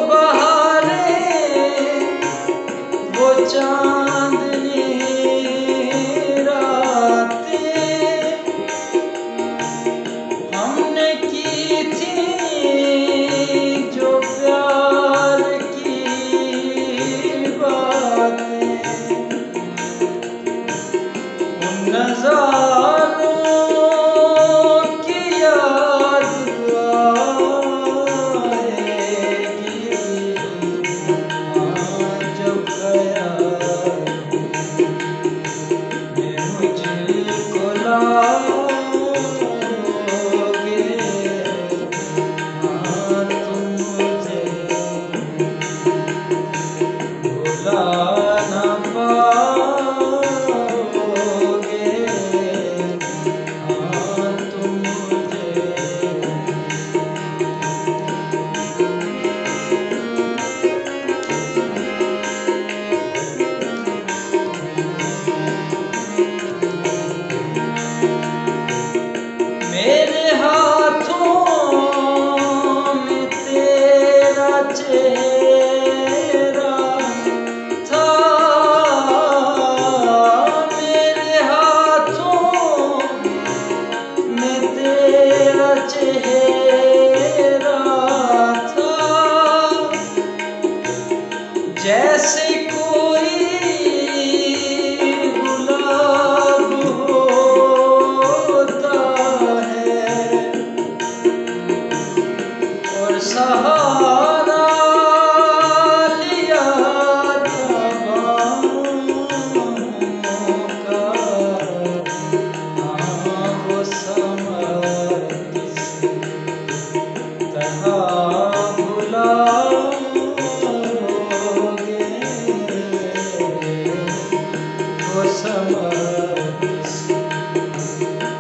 बहारें वो चांदनी रातें हमने की थी जो प्यार की बातें उन नज़ारों की याद आएगी जब ख्याल मुझको लाओगे तुम मुझे भुला ना पाओगे तुम मुझे मेरे हाथों में तेरा चेहरा था मेरे हाथों में तेरा चेहरा था जैसे कोई गुलाब होता है और सहारा लिया था बाहों का वो समा किसी तरह भुलाओगे वो समा किसी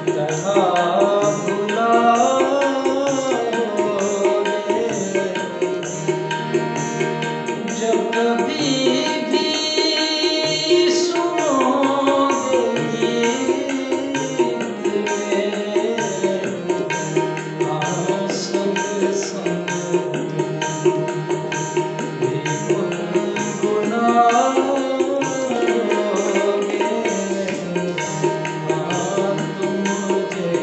तरह भुलाओगे जब कभी भी सुनोगे गीत मेरे संग संग भी गुनगुनाओगे तुम मुझे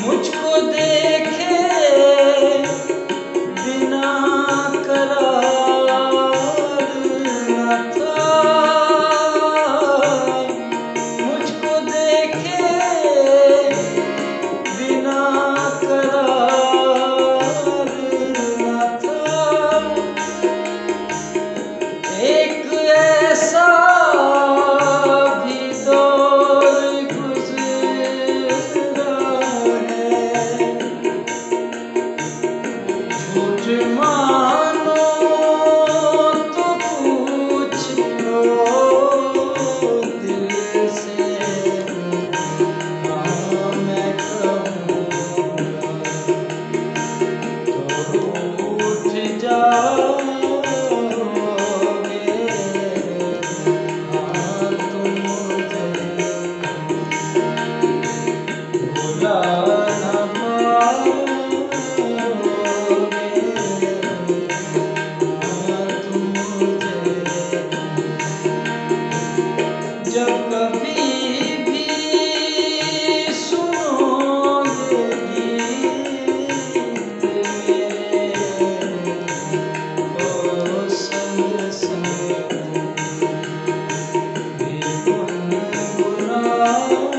मुझको देखे बिना करार न था मुझको देखे बिना करार न था एक ऐसा भी दौर गुज़रा है झूठ मानो तो पूछ लो दिल से मैं कहूँगा तो रूठ जाओगे तुम मुझे भुला ना पाओगे तुम मुझे जब कभी भी सुनोगे गीत मेरे संग संग भी गुनगुनाओगे